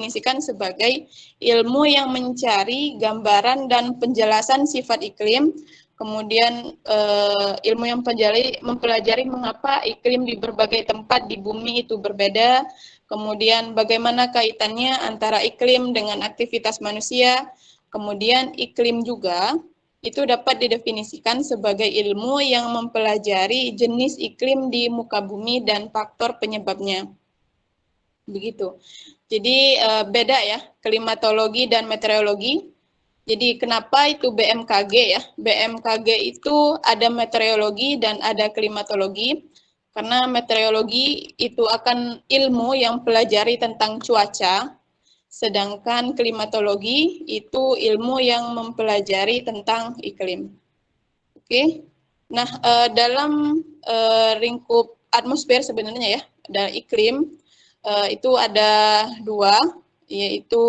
didefinisikan sebagai ilmu yang mencari gambaran dan penjelasan sifat iklim, kemudian ilmu yang mempelajari mengapa iklim di berbagai tempat di bumi itu berbeda, kemudian bagaimana kaitannya antara iklim dengan aktivitas manusia, kemudian iklim juga itu dapat didefinisikan sebagai ilmu yang mempelajari jenis iklim di muka bumi dan faktor penyebabnya. Begitu. Jadi beda ya, klimatologi dan meteorologi. Jadi kenapa itu BMKG ya? BMKG itu ada meteorologi dan ada klimatologi. Karena meteorologi itu akan ilmu yang pelajari tentang cuaca, sedangkan klimatologi itu ilmu yang mempelajari tentang iklim. Oke. Nah, dalam lingkup atmosfer sebenarnya ya, ada iklim itu ada dua, yaitu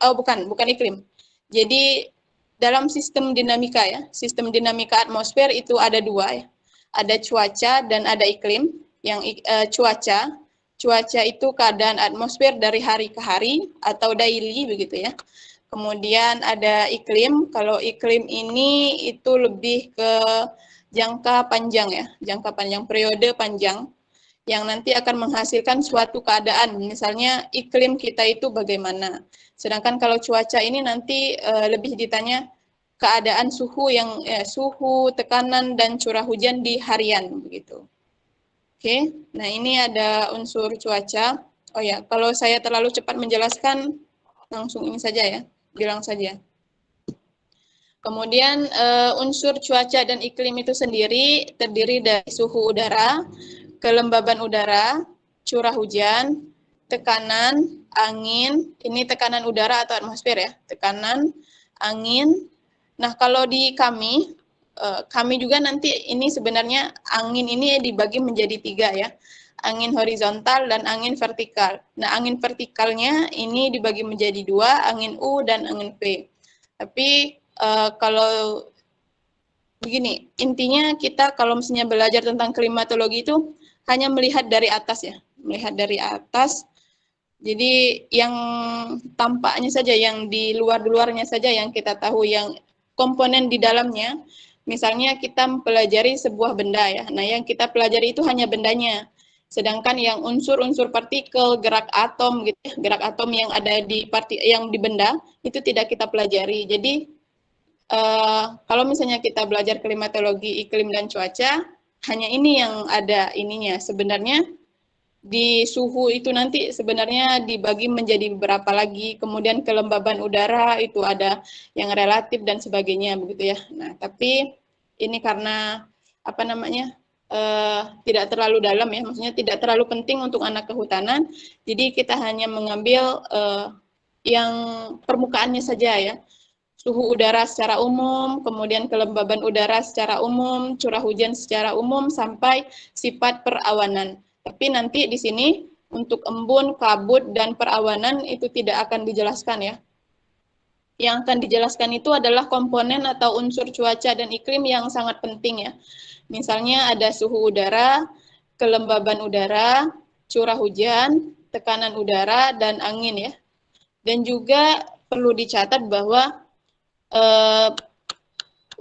bukan iklim. Jadi dalam sistem dinamika ya, sistem dinamika atmosfer itu ada dua ya, ada cuaca dan ada iklim. Yang cuaca itu keadaan atmosfer dari hari ke hari atau daily begitu ya. Kemudian ada iklim, kalau iklim ini itu lebih ke jangka panjang ya, jangka panjang, periode panjang, yang nanti akan menghasilkan suatu keadaan, misalnya iklim kita itu bagaimana. Sedangkan kalau cuaca ini nanti lebih ditanya keadaan suhu suhu, tekanan dan curah hujan di harian begitu. Oke, nah ini ada unsur cuaca. Oh ya, kalau saya terlalu cepat menjelaskan langsung ini saja ya, bilang saja. Kemudian unsur cuaca dan iklim itu sendiri terdiri dari suhu udara, kelembaban udara, curah hujan, tekanan, angin, ini tekanan udara atau atmosfer ya, tekanan, angin. Nah, kalau di kami juga nanti ini sebenarnya angin ini dibagi menjadi tiga ya, angin horizontal dan angin vertikal. Nah, angin vertikalnya ini dibagi menjadi dua, angin U dan angin V. Tapi kalau begini, intinya kita kalau misalnya belajar tentang klimatologi itu hanya melihat dari atas ya, melihat dari atas. Jadi yang tampaknya saja, yang di luarnya saja yang kita tahu, yang komponen di dalamnya. Misalnya kita mempelajari sebuah benda ya, nah yang kita pelajari itu hanya bendanya. Sedangkan yang unsur-unsur partikel, gerak atom gitu, gerak atom yang ada yang di benda itu tidak kita pelajari. Jadi kalau misalnya kita belajar klimatologi, iklim dan cuaca, hanya ini yang ada ininya. Sebenarnya di suhu itu nanti sebenarnya dibagi menjadi beberapa lagi, kemudian kelembaban udara itu ada yang relatif dan sebagainya begitu ya. Nah, tapi ini karena apa namanya? Tidak terlalu dalam ya, maksudnya tidak terlalu penting untuk anak kehutanan. Jadi kita hanya mengambil yang permukaannya saja ya. Suhu udara secara umum, kemudian kelembaban udara secara umum, curah hujan secara umum, sampai sifat perawanan. Tapi nanti di sini untuk embun, kabut, dan perawanan itu tidak akan dijelaskan ya. Yang akan dijelaskan itu adalah komponen atau unsur cuaca dan iklim yang sangat penting ya. Misalnya ada suhu udara, kelembaban udara, curah hujan, tekanan udara, dan angin ya. Dan juga perlu dicatat bahwa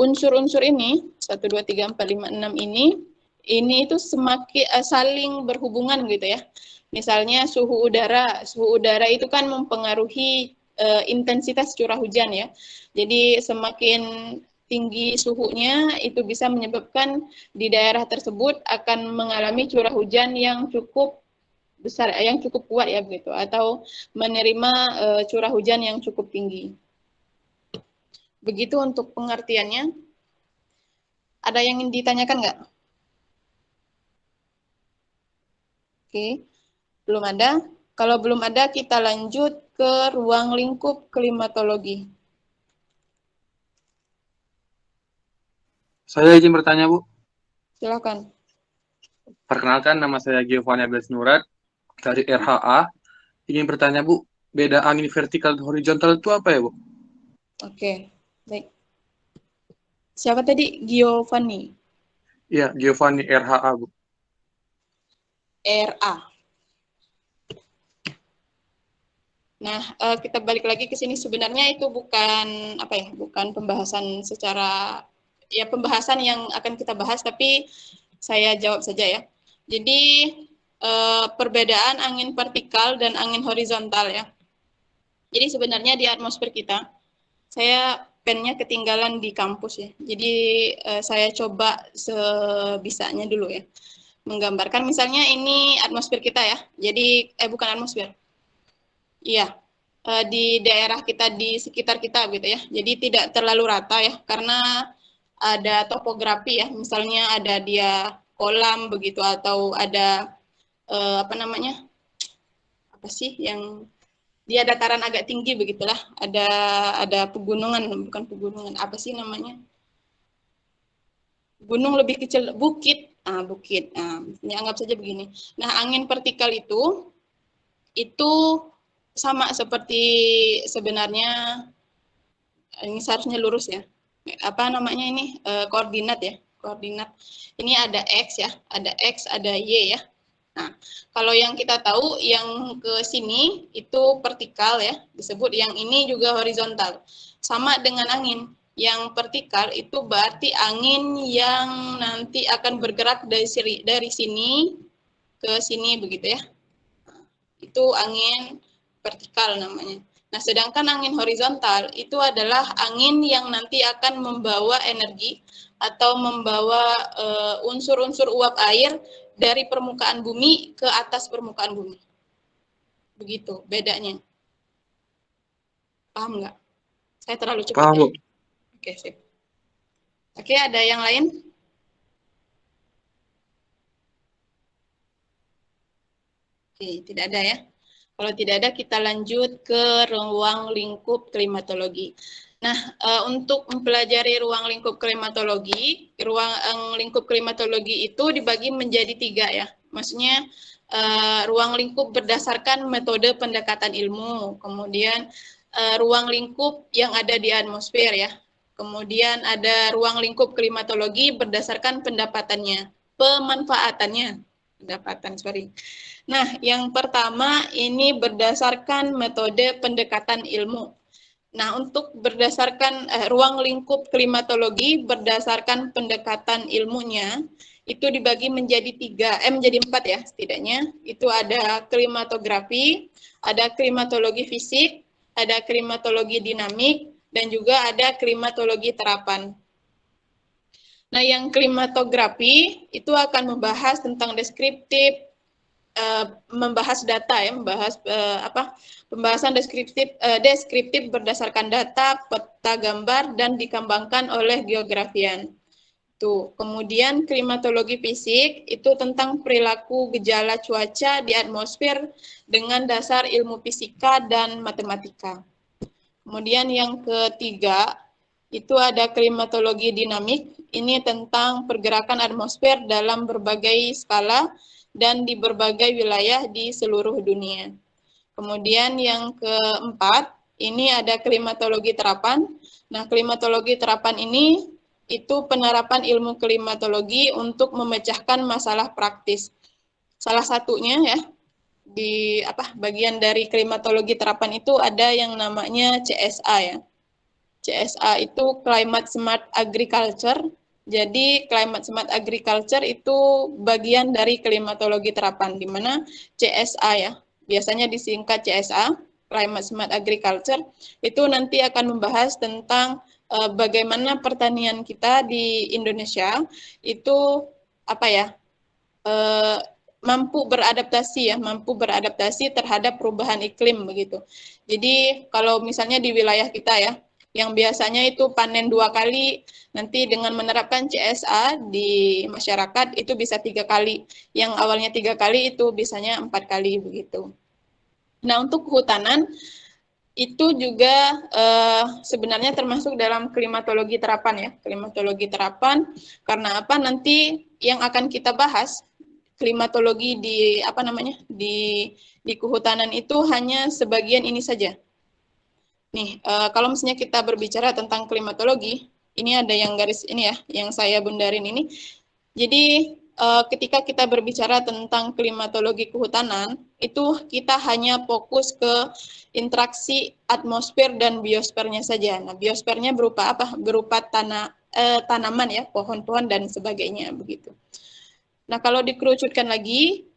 unsur-unsur ini 1, 2, 3, 4, 5, 6 ini itu semakin saling berhubungan gitu ya. Misalnya suhu udara itu kan mempengaruhi intensitas curah hujan ya. Jadi semakin tinggi suhunya itu bisa menyebabkan di daerah tersebut akan mengalami curah hujan yang cukup besar, yang cukup kuat ya begitu, atau menerima curah hujan yang cukup tinggi. Begitu untuk pengertiannya. Ada yang ingin ditanyakan nggak? Oke, belum ada. Kalau belum ada, kita lanjut ke ruang lingkup klimatologi. Saya izin bertanya, Bu. Silakan. Perkenalkan, nama saya Giovanni Abdes Nurat dari RHA. Ingin bertanya, Bu, beda angin vertikal dan horizontal itu apa ya, Bu? Oke, baik. Siapa tadi? Giovanni. Iya, Giovanni RHA, Bu. RA. Nah, kita balik lagi ke sini, sebenarnya itu bukan apa ya, bukan pembahasan secara ya pembahasan yang akan kita bahas, tapi saya jawab saja ya. Jadi perbedaan angin vertikal dan angin horizontal ya. Jadi sebenarnya di atmosfer kita, saya pennya ketinggalan di kampus ya. Jadi saya coba sebisanya dulu ya, menggambarkan misalnya ini atmosfer kita ya. Jadi bukan atmosfer. Iya, di daerah kita, di sekitar kita gitu ya. Jadi tidak terlalu rata ya, karena ada topografi ya. Misalnya ada dia kolam begitu, atau ada apa namanya, apa sih yang dia dataran agak tinggi begitulah. Ada pegunungan, bukan pegunungan, apa sih namanya? Gunung lebih kecil, bukit. Bukit. Ini anggap saja begini. Nah, angin vertikal itu sama seperti sebenarnya ini seharusnya lurus ya. Apa namanya ini koordinat ya, koordinat. Ini ada X ya, ada X, ada Y ya. Nah, kalau yang kita tahu yang ke sini itu vertikal ya, disebut, yang ini juga horizontal. Sama dengan angin. Yang vertikal itu berarti angin yang nanti akan bergerak dari sini ke sini begitu ya. Itu angin vertikal namanya. Nah, sedangkan angin horizontal itu adalah angin yang nanti akan membawa energi atau membawa unsur-unsur uap air dari permukaan bumi ke atas permukaan bumi. Begitu bedanya. Paham nggak? Saya terlalu cepat. Paham, Bu. Oke, sip. Oke, ada yang lain? Oke, tidak ada ya. Kalau tidak ada, kita lanjut ke ruang lingkup klimatologi. Nah, untuk mempelajari ruang lingkup klimatologi itu dibagi menjadi 3 ya. Maksudnya ruang lingkup berdasarkan metode pendekatan ilmu, kemudian ruang lingkup yang ada di atmosfer ya. Kemudian ada ruang lingkup klimatologi berdasarkan pemanfaatannya. Nah, yang pertama ini berdasarkan metode pendekatan ilmu. Nah, untuk berdasarkan ruang lingkup klimatologi berdasarkan pendekatan ilmunya itu dibagi menjadi 4 ya setidaknya. Itu ada klimatografi, ada klimatologi fisik, ada klimatologi dinamik, dan juga ada klimatologi terapan. Nah, yang klimatografi itu akan membahas tentang deskriptif, membahas data ya, membahas pembahasan deskriptif berdasarkan data, peta gambar, dan dikembangkan oleh geografian. Tuh. Kemudian klimatologi fisik itu tentang perilaku gejala cuaca di atmosfer dengan dasar ilmu fisika dan matematika. Kemudian yang ketiga itu ada klimatologi dinamik. Ini tentang pergerakan atmosfer dalam berbagai skala dan di berbagai wilayah di seluruh dunia. Kemudian yang keempat, ini ada klimatologi terapan. Nah, klimatologi terapan ini itu penerapan ilmu klimatologi untuk memecahkan masalah praktis. Salah satunya ya, di bagian dari klimatologi terapan itu ada yang namanya CSA ya. CSA itu Climate Smart Agriculture. Jadi Climate Smart Agriculture itu bagian dari klimatologi terapan, di mana CSA ya, biasanya disingkat CSA, Climate Smart Agriculture, itu nanti akan membahas tentang bagaimana pertanian kita di Indonesia itu mampu beradaptasi terhadap perubahan iklim begitu. Jadi kalau misalnya di wilayah kita ya, yang biasanya itu panen 2 kali, nanti dengan menerapkan CSA di masyarakat itu bisa 3 kali. Yang awalnya 3 kali itu bisanya 4 kali begitu. Nah, untuk kehutanan itu juga sebenarnya termasuk dalam klimatologi terapan ya. Klimatologi terapan karena apa? Nanti yang akan kita bahas klimatologi di kehutanan itu hanya sebagian ini saja. Nih, kalau misalnya kita berbicara tentang klimatologi, ini ada yang garis ini ya, yang saya bundarin ini. Jadi ketika kita berbicara tentang klimatologi kehutanan, itu kita hanya fokus ke interaksi atmosfer dan biosfernya saja. Nah, biosfernya berupa apa? Berupa tanaman ya, pohon-pohon dan sebagainya begitu. Nah, kalau dikerucutkan lagi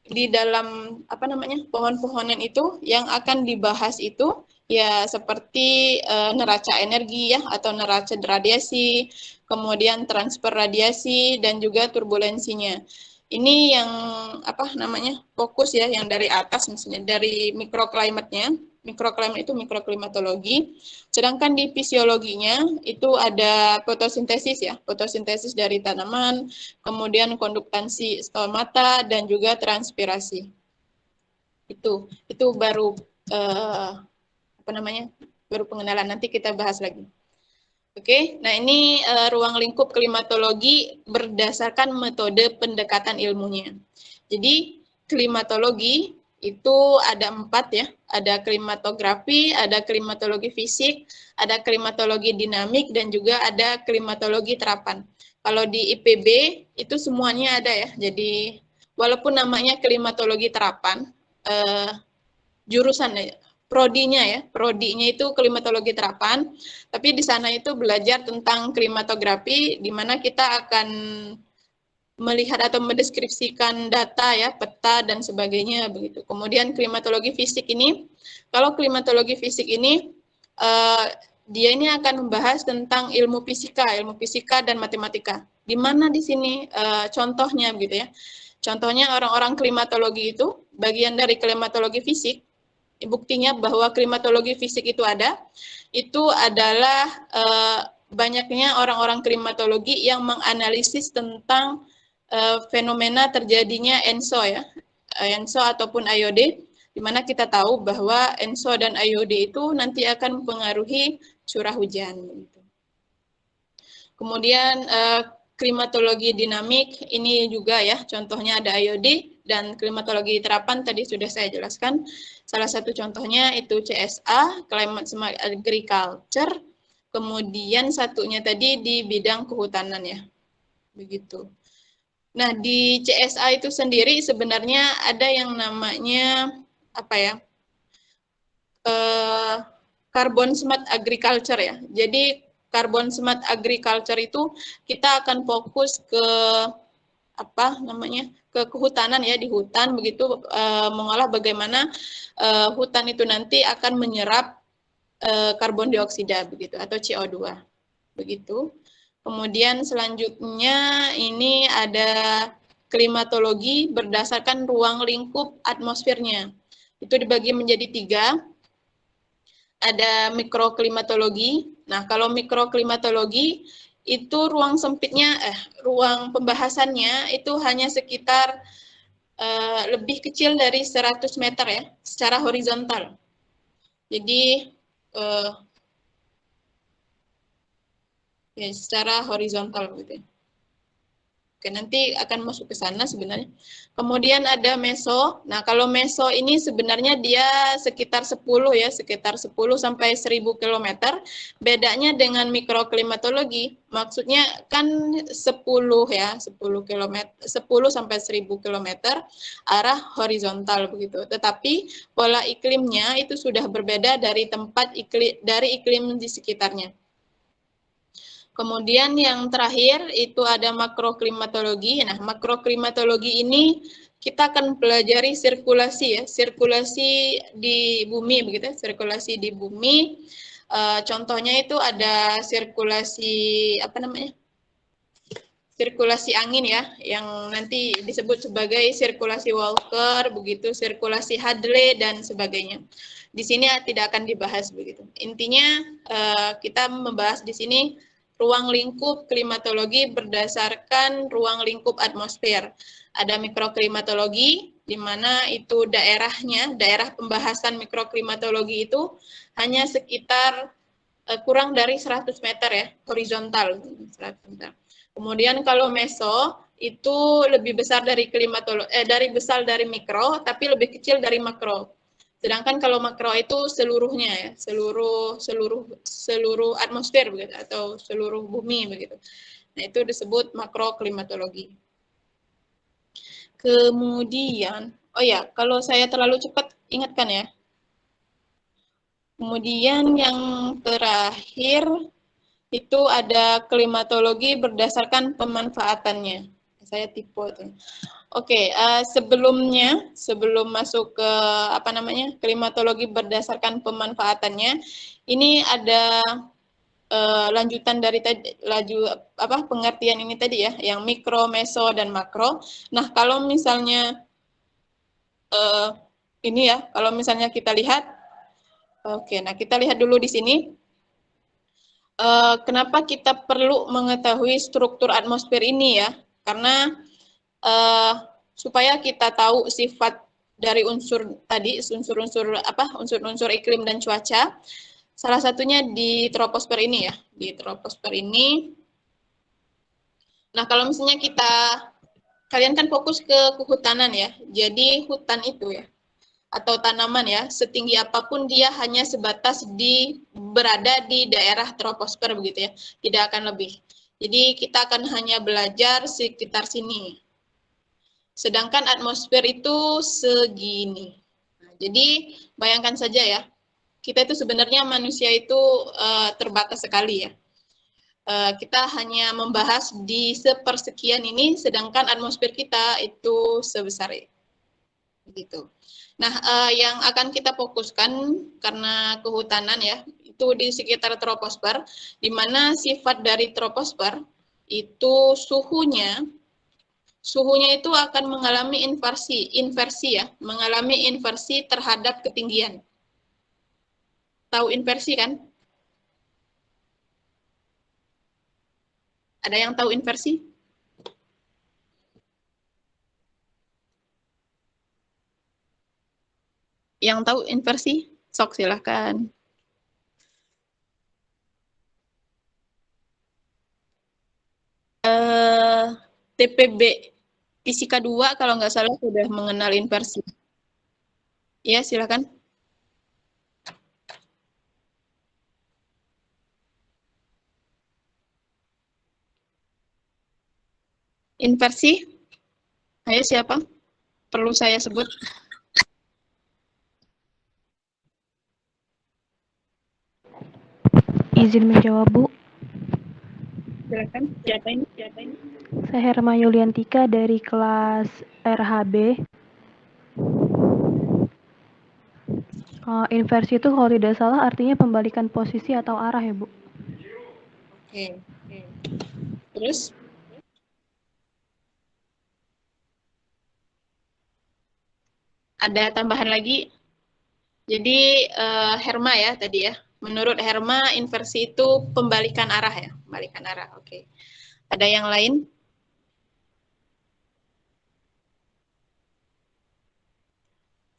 di dalam apa namanya pohon-pohonan itu yang akan dibahas itu ya seperti neraca energi ya atau neraca radiasi, kemudian transfer radiasi dan juga turbulensinya. Ini yang apa namanya fokus ya yang dari atas misalnya dari mikroklimatnya. Mikroklimat itu mikroklimatologi. Sedangkan di fisiologinya itu ada fotosintesis ya, fotosintesis dari tanaman, kemudian konduktansi stomata dan juga transpirasi. Itu baru apa namanya? Baru pengenalan, nanti kita bahas lagi. Oke, nah ini ruang lingkup klimatologi berdasarkan metode pendekatan ilmunya. Jadi klimatologi itu ada 4 ya, ada klimatografi, ada klimatologi fisik, ada klimatologi dinamik, dan juga ada klimatologi terapan. Kalau di IPB itu semuanya ada ya, jadi walaupun namanya klimatologi terapan, jurusan prodinya itu klimatologi terapan, tapi di sana itu belajar tentang klimatografi, di mana kita akan melihat atau mendeskripsikan data ya, peta dan sebagainya begitu. Kemudian klimatologi fisik ini, kalau klimatologi fisik ini dia ini akan membahas tentang ilmu fisika dan matematika. Di mana di sini contohnya gitu ya. Contohnya orang-orang klimatologi itu bagian dari klimatologi fisik. Buktinya bahwa klimatologi fisik itu ada, itu adalah banyaknya orang-orang klimatologi yang menganalisis tentang fenomena terjadinya ENSO ya, ENSO ataupun IOD, di mana kita tahu bahwa ENSO dan IOD itu nanti akan mempengaruhi curah hujan. Kemudian klimatologi dinamik ini juga ya, contohnya ada IOD, dan klimatologi terapan tadi sudah saya jelaskan. Salah satu contohnya itu CSA, Climate Smart Agriculture, kemudian satunya tadi di bidang kehutanan ya, begitu. Nah, di CSA itu sendiri sebenarnya ada yang namanya apa ya, Carbon Smart Agriculture ya. Jadi Carbon Smart Agriculture itu kita akan fokus ke apa namanya, ke kehutanan ya, di hutan begitu, mengolah bagaimana hutan itu nanti akan menyerap karbon dioksida begitu atau CO2 begitu. Kemudian selanjutnya ini ada klimatologi berdasarkan ruang lingkup atmosfernya. Itu dibagi menjadi 3. Ada mikroklimatologi. Nah, kalau mikroklimatologi itu ruang sempitnya, ruang pembahasannya itu hanya sekitar lebih kecil dari 100 meter ya, secara horizontal. Jadi ya, secara horizontal gitu ya. Oke, nanti akan masuk ke sana sebenarnya. Kemudian ada meso. Nah, kalau meso ini sebenarnya dia sekitar 10 ya, sekitar 10 sampai 1000 km. Bedanya dengan mikroklimatologi, maksudnya kan 10 ya, 10 km, 10 sampai 1000 km arah horizontal begitu. Tetapi pola iklimnya itu sudah berbeda dari iklim di sekitarnya. Kemudian yang terakhir itu ada makroklimatologi. Nah, makroklimatologi ini kita akan pelajari sirkulasi ya, sirkulasi di bumi begitu, sirkulasi di bumi. Contohnya itu ada sirkulasi apa namanya? Sirkulasi angin ya, yang nanti disebut sebagai sirkulasi Walker begitu, sirkulasi Hadley dan sebagainya. Di sini tidak akan dibahas begitu. Intinya kita membahas di sini ruang lingkup klimatologi berdasarkan ruang lingkup atmosfer. Ada mikroklimatologi, di mana itu daerahnya, daerah pembahasan mikroklimatologi itu hanya sekitar kurang dari 100 meter ya, horizontal. 100 meter. Kemudian kalau meso itu lebih besar dari dari mikro, tapi lebih kecil dari makro. Sedangkan kalau makro itu seluruhnya ya, seluruh atmosfer begitu atau seluruh bumi begitu. Nah, itu disebut makroklimatologi. Kemudian, oh ya, kalau saya terlalu cepat, ingatkan ya. Kemudian yang terakhir itu ada klimatologi berdasarkan pemanfaatannya. Saya tipe itu. Oke, sebelum masuk ke klimatologi berdasarkan pemanfaatannya, ini ada lanjutan dari pengertian ini tadi ya, yang mikro, meso, dan makro. Nah, kalau misalnya ini ya, kalau misalnya kita lihat, oke, nah kita lihat dulu di sini. Kenapa kita perlu mengetahui struktur atmosfer ini ya? Karena supaya kita tahu sifat dari unsur tadi, unsur-unsur iklim dan cuaca. Salah satunya di troposfer ini ya, di troposfer ini. Nah, kalau misalnya kalian kan fokus ke kehutanan ya, jadi hutan itu ya, atau tanaman ya, setinggi apapun dia hanya sebatas berada di daerah troposfer begitu ya, tidak akan lebih. Jadi kita akan hanya belajar sekitar sini. Sedangkan atmosfer itu segini. Nah, jadi bayangkan saja ya, kita itu sebenarnya manusia itu terbatas sekali ya. Kita hanya membahas di sepersekian ini, sedangkan atmosfer kita itu sebesar ini. Begitu. Nah, yang akan kita fokuskan karena kehutanan ya, itu di sekitar troposfer, di mana sifat dari troposfer itu suhunya itu akan mengalami inversi ya, mengalami inversi terhadap ketinggian. Tahu inversi kan? Ada yang tahu inversi? Yang tahu inversi? Sok silahkan. TPB Fisika 2 kalau nggak salah sudah mengenal inversi. Ya, silakan. Inversi? Ayo siapa? Perlu saya sebut? Izin menjawab, Bu. Silakan. Siapa ini? Saya Herma Yuliantika dari kelas RHB. Inversi itu kalau tidak salah artinya pembalikan posisi atau arah ya, Bu? Oke. Terus? Ada tambahan lagi? Jadi Herma ya tadi ya. Menurut Herma inversi itu pembalikan arah ya, pembalikan arah. Oke. Ada yang lain?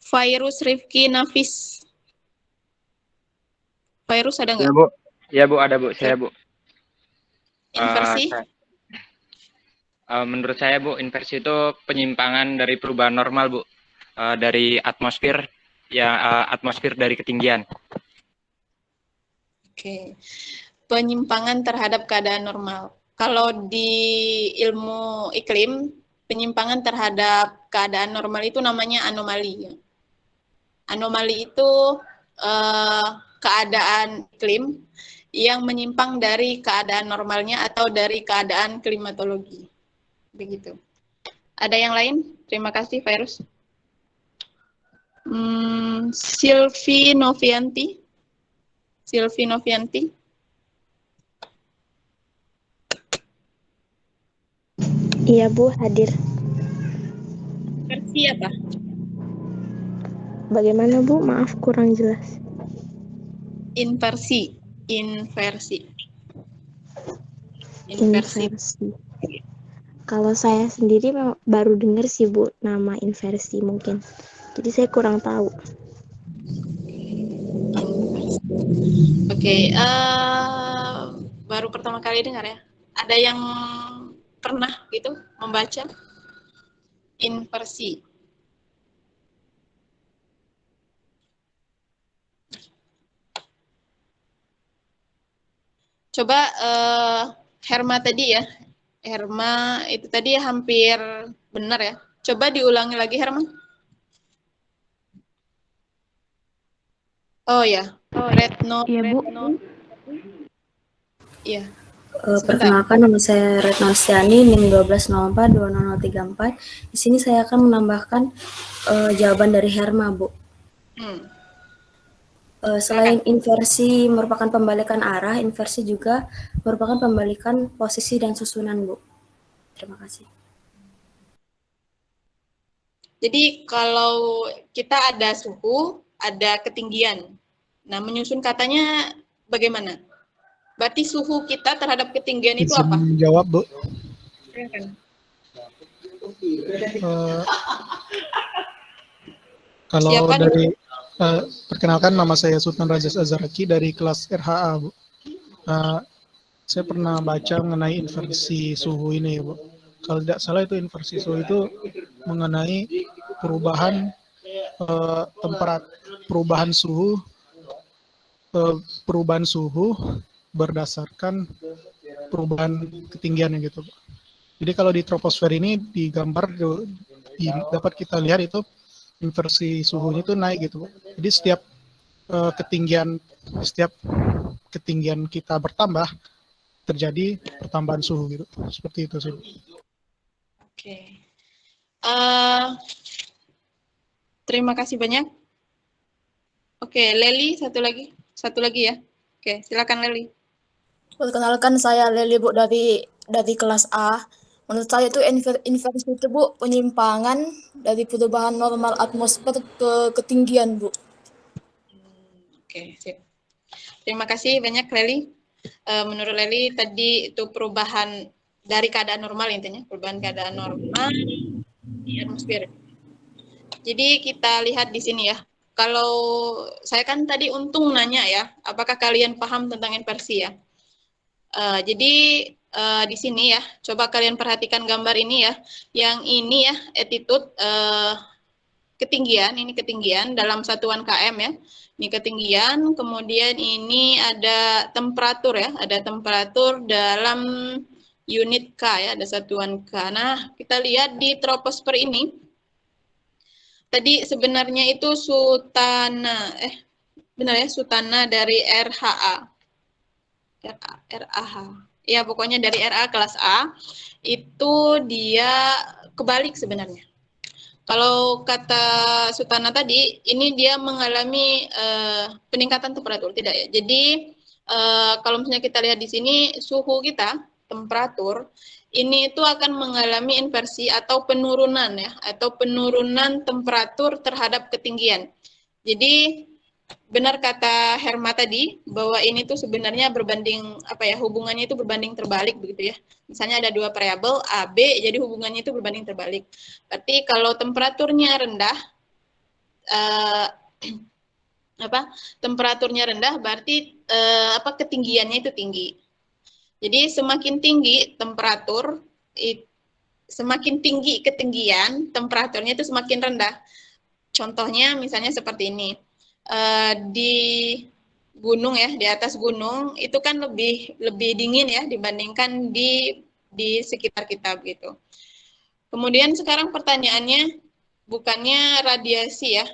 Virus Rifki Nafis. Virus ada nggak? Ya, Bu. Ya, Bu, ada, Bu. Saya, Bu. Inversi? Menurut saya, Bu, inversi itu penyimpangan dari perubahan normal, Bu. Dari atmosfer, atmosfer dari ketinggian. Oke. Penyimpangan terhadap keadaan normal. Kalau di ilmu iklim, penyimpangan terhadap keadaan normal itu namanya anomali. Anomali itu keadaan iklim yang menyimpang dari keadaan normalnya atau dari keadaan klimatologi. Begitu. Ada yang lain? Terima kasih, Virus. Silvi Novianti. Iya, Bu, hadir. Versi apa? Bagaimana, Bu? Maaf, kurang jelas. Inversi. Kalau saya sendiri baru dengar sih, Bu, nama inversi mungkin. Jadi saya kurang tahu. Oke, baru pertama kali dengar ya. Ada yang pernah gitu membaca inversi? Coba Herma tadi ya. Herma itu tadi hampir benar ya. Coba diulangi lagi, Herman. Oh ya, Retno. Iya, Bu. Iya, sebentar. Perkenalkan, nama saya Retno Stiani, NIM 1204200034. Di sini saya akan menambahkan jawaban dari Herma, Bu. Selain inversi merupakan pembalikan arah, inversi juga merupakan pembalikan posisi dan susunan, Bu. Terima kasih. Jadi kalau kita ada suhu, ada ketinggian. Nah, menyusun katanya bagaimana? Berarti suhu kita terhadap ketinggian itu apa? Izin jawab, Bu. Kalau Siapa dari perkenalkan, nama saya Sultan Rajas Azharaki dari kelas RHA, Bu. Saya pernah baca mengenai inversi suhu ini, Bu. Kalau tidak salah itu inversi suhu itu mengenai perubahan perubahan suhu berdasarkan perubahan ketinggiannya gitu, Bu. Jadi kalau di troposfer ini digambar dapat kita lihat itu inversi suhunya itu naik gitu, Bu. Jadi setiap ketinggian kita bertambah, terjadi pertambahan suhu gitu. Seperti itu sih. Oke. Terima kasih banyak. Oke, Leli satu lagi ya. Oke, silakan Leli. Perkenalkan, saya Leli, Bu, dari kelas A. Menurut saya itu inversi itu, Bu, penyimpangan dari perubahan normal atmosfer ke ketinggian, Bu. Oke, sip. Terima kasih banyak Leli. Menurut Leli tadi itu perubahan dari keadaan normal, intinya perubahan keadaan normal di atmosfer. Jadi kita lihat di sini ya. Kalau saya kan tadi untung nanya ya, apakah kalian paham tentang inversi ya? Jadi di sini ya, coba kalian perhatikan gambar ini ya. Yang ini ya, attitude ketinggian, ini ketinggian dalam satuan km ya. Ini ketinggian, kemudian ini ada temperatur ya, ada temperatur dalam unit K ya, ada satuan K. Nah, kita lihat di troposfer ini, tadi sebenarnya itu Sutana, benar ya, Sutana dari RHA. RAH. Ya, pokoknya dari RA kelas A, itu dia kebalik sebenarnya. Kalau kata Sutana tadi, ini dia mengalami peningkatan temperatur, tidak ya? Jadi, kalau misalnya kita lihat di sini, suhu kita, temperatur, ini itu akan mengalami inversi atau penurunan ya, atau penurunan temperatur terhadap ketinggian. Jadi benar kata Herma tadi bahwa ini tuh sebenarnya berbanding hubungannya itu berbanding terbalik begitu ya. Misalnya ada dua variabel A, B, jadi hubungannya itu berbanding terbalik. Berarti kalau temperaturnya rendah temperaturnya rendah berarti ketinggiannya itu tinggi. Jadi semakin tinggi temperatur, semakin tinggi ketinggian, temperaturnya itu semakin rendah. Contohnya misalnya seperti ini. Di gunung ya, di atas gunung itu kan lebih dingin ya dibandingkan di sekitar kita begitu. Kemudian sekarang pertanyaannya, bukannya radiasi ya,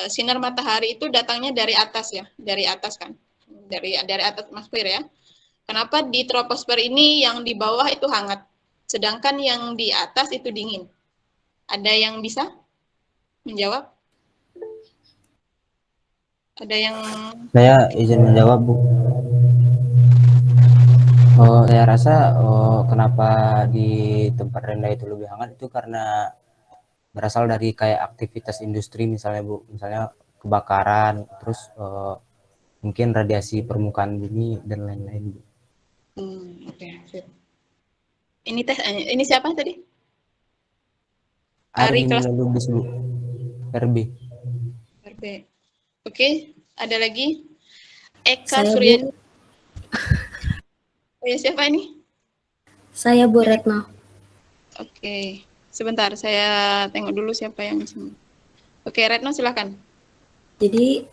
sinar matahari itu datangnya dari atas ya, dari atas kan, dari atas atmosfer ya. Kenapa di troposfer ini yang di bawah itu hangat, sedangkan yang di atas itu dingin? Ada yang bisa menjawab? Ada yang... Saya izin menjawab, Bu. Saya rasa kenapa di tempat rendah itu lebih hangat itu karena berasal dari kayak aktivitas industri misalnya, Bu. Misalnya kebakaran, terus mungkin radiasi permukaan bumi dan lain-lain, Bu. Oke. Ini siapa tadi? Ari kelas Lubis, Bu. RB. Oke, ada lagi? Eka Saya, Surya. Bu. Ya, siapa ini? Saya Bu Retno. Oke, sebentar saya tengok dulu siapa yang sini. Oke, Retno silakan. Jadi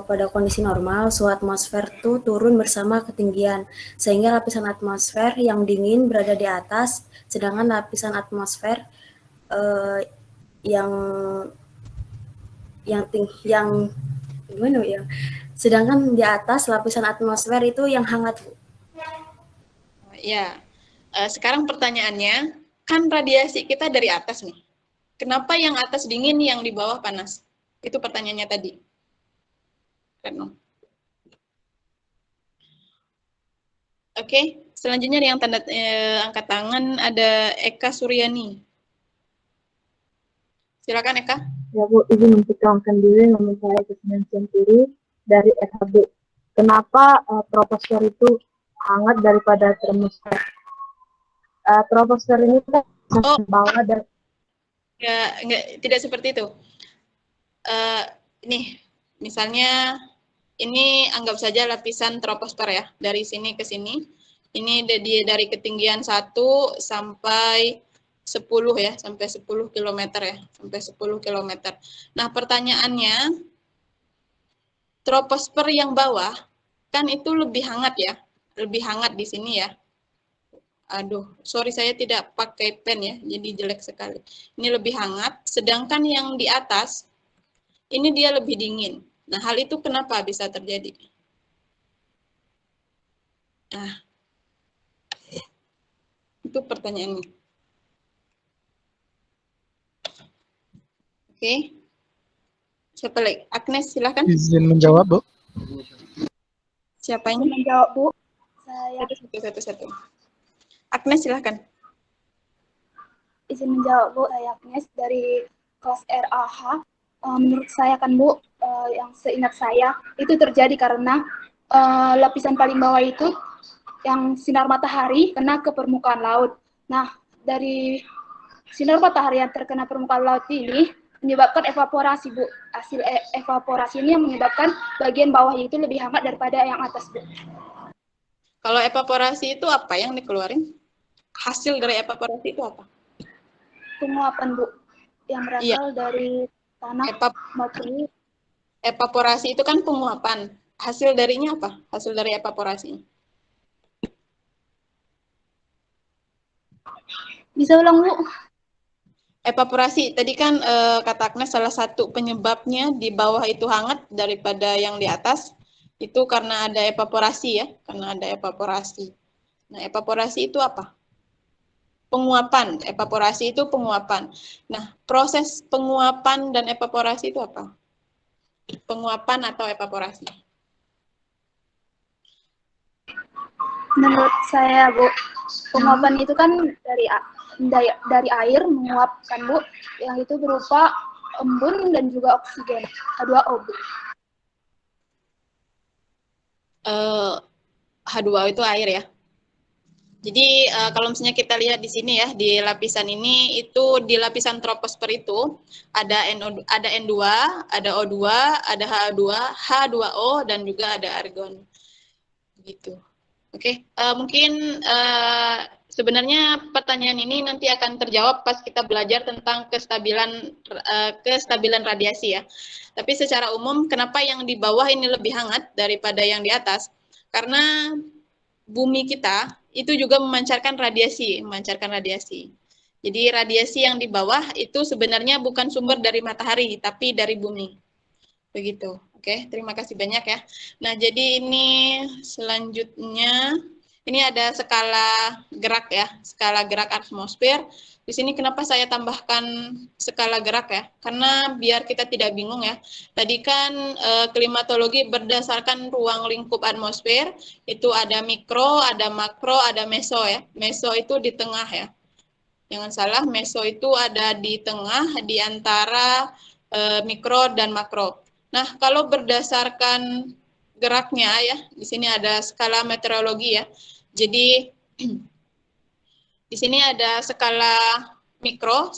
pada kondisi normal suhu atmosfer itu turun bersama ketinggian, sehingga lapisan atmosfer yang dingin berada di atas, sedangkan lapisan atmosfer eh, yang gimana ya? Sedangkan di atas lapisan atmosfer itu yang hangat, Bu. Ya, sekarang pertanyaannya, kan radiasi kita dari atas nih. Kenapa yang atas dingin, yang di bawah panas? Itu pertanyaannya tadi. Retno. Oke, selanjutnya yang tanda angkat tangan ada Eka Suryani. Silakan Eka. Ya Bu, izin memperkenalkan diri, nama saya Kusnan Senturi dari FHB. Kenapa troposfer itu hangat daripada termosfer? Troposfer ini kan bawah dan Enggak, tidak seperti itu. Nih, misalnya ini anggap saja lapisan troposfer ya, dari sini ke sini. Ini dari ketinggian 1 sampai 10 ya, sampai 10 km ya, sampai 10 km. Nah, pertanyaannya, troposfer yang bawah, kan itu lebih hangat ya, lebih hangat di sini ya. Aduh, sorry saya tidak pakai pen ya, jadi jelek sekali. Ini lebih hangat, sedangkan yang di atas, ini dia lebih dingin. Nah, hal itu kenapa bisa terjadi? Nah, itu pertanyaannya. Oke. Siapa lagi? Agnes, silakan. Izin menjawab, Bu. Siapa ini? Menjawab, Bu. Saya Satu. Agnes, silakan. Izin menjawab, Bu. Saya Agnes dari kelas RAH. Menurut saya kan, Bu, yang seingat saya, itu terjadi karena lapisan paling bawah itu yang sinar matahari kena ke permukaan laut. Nah, dari sinar matahari yang terkena permukaan laut ini menyebabkan evaporasi, Bu. Hasil evaporasi ini yang menyebabkan bagian bawahnya itu lebih hangat daripada yang atas, Bu. Kalau evaporasi itu apa yang dikeluarin? Hasil dari evaporasi itu apa? Penguapan, Bu, yang berasal dari tanah maupun. Evaporasi itu kan penguapan. Hasil darinya apa? Hasil dari evaporasi. Bisa ulang, Bu? Evaporasi, tadi kan kata Agnes salah satu penyebabnya di bawah itu hangat daripada yang di atas, itu karena ada evaporasi ya, karena ada evaporasi. Nah, evaporasi itu apa? Penguapan, evaporasi itu penguapan. Nah, proses penguapan dan evaporasi itu apa? Penguapan atau evaporasi? Menurut saya, Bu, penguapan itu kan dari air menguap kan, Bu, yang itu berupa embun dan juga oksigen, H2O, Bu. H2O itu air ya. Jadi kalau misalnya kita lihat di sini ya, di lapisan ini itu di lapisan troposfer itu ada N2, ada O2, ada H2, H2O dan juga ada argon. Gitu. Oke, mungkin sebenarnya pertanyaan ini nanti akan terjawab pas kita belajar tentang kestabilan radiasi ya. Tapi secara umum, kenapa yang di bawah ini lebih hangat daripada yang di atas? Karena bumi kita itu juga memancarkan radiasi. Jadi radiasi yang di bawah itu sebenarnya bukan sumber dari matahari, tapi dari bumi. Begitu. Oke, terima kasih banyak ya. Nah, jadi ini selanjutnya, ini ada skala gerak ya, skala gerak atmosfer. Di sini kenapa saya tambahkan skala gerak ya? Karena biar kita tidak bingung ya. Tadi kan klimatologi berdasarkan ruang lingkup atmosfer, itu ada mikro, ada makro, ada meso ya. Meso itu di tengah ya. Jangan salah, meso itu ada di tengah, di antara mikro dan makro. Nah, kalau berdasarkan geraknya ya, di sini ada skala meteorologi ya. Jadi di sini ada skala mikro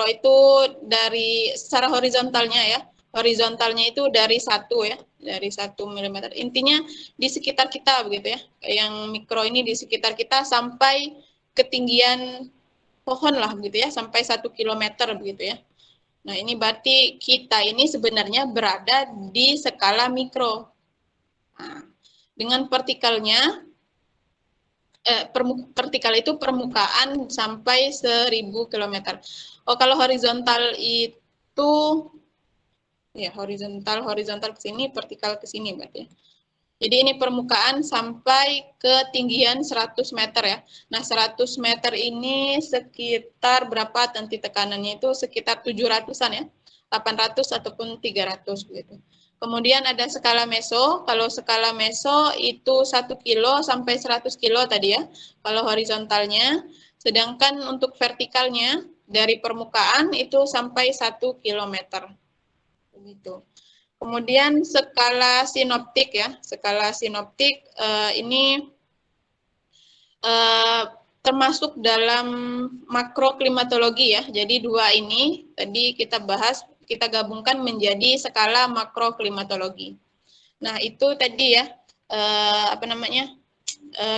itu dari secara horizontalnya ya. Horizontalnya itu dari 1 ya, dari 1 mm. Intinya di sekitar kita begitu ya. Yang mikro ini di sekitar kita sampai ketinggian pohon lah begitu ya, sampai 1 km begitu ya. Nah, ini berarti kita ini sebenarnya berada di skala mikro. Nah, dengan vertikalnya, vertikal itu permukaan sampai 1000 km. Oh, kalau horizontal itu ya horizontal ke sini, vertikal ke sini berarti. Jadi ini permukaan sampai ketinggian 100 meter ya. Nah, 100 meter ini sekitar berapa nanti tekanannya itu sekitar 700-an ya. 800 ataupun 300 begitu. Kemudian ada skala meso. Kalau skala meso itu 1 kilo sampai 100 kilo tadi ya. Kalau horizontalnya. Sedangkan untuk vertikalnya dari permukaan itu sampai 1 kilometer. Begitu. Kemudian skala sinoptik ya, skala sinoptik ini termasuk dalam makroklimatologi ya. Jadi dua ini tadi kita bahas, kita gabungkan menjadi skala makroklimatologi. Nah itu tadi ya,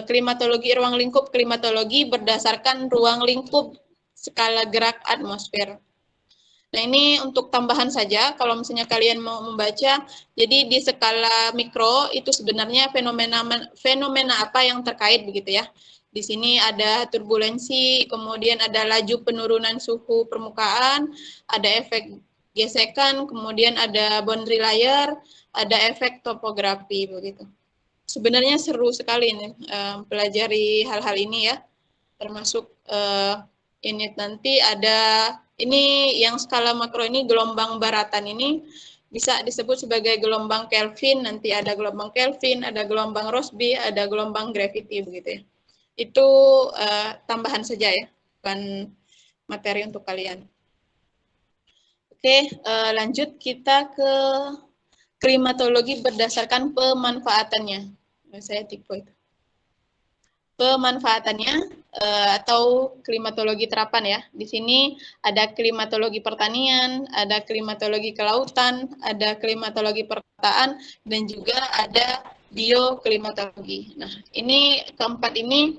klimatologi ruang lingkup klimatologi berdasarkan ruang lingkup skala gerak atmosfer. Nah ini untuk tambahan saja, kalau misalnya kalian mau membaca, jadi di skala mikro itu sebenarnya fenomena apa yang terkait begitu ya. Di sini ada turbulensi, kemudian ada laju penurunan suhu permukaan, ada efek gesekan, kemudian ada boundary layer, ada efek topografi begitu. Sebenarnya seru sekali nih pelajari hal-hal ini ya, termasuk ini nanti ada. Ini yang skala makro ini gelombang baratan ini bisa disebut sebagai gelombang Kelvin, nanti ada gelombang Kelvin, ada gelombang Rossby, ada gelombang gravity begitu ya. Itu tambahan saja ya, bukan materi untuk kalian. Oke, lanjut kita ke klimatologi berdasarkan pemanfaatannya. Saya tipe itu. Pemanfaatannya atau klimatologi terapan ya. Di sini ada klimatologi pertanian, ada klimatologi kelautan, ada klimatologi perkotaan, dan juga ada bioklimatologi. Nah, ini keempat ini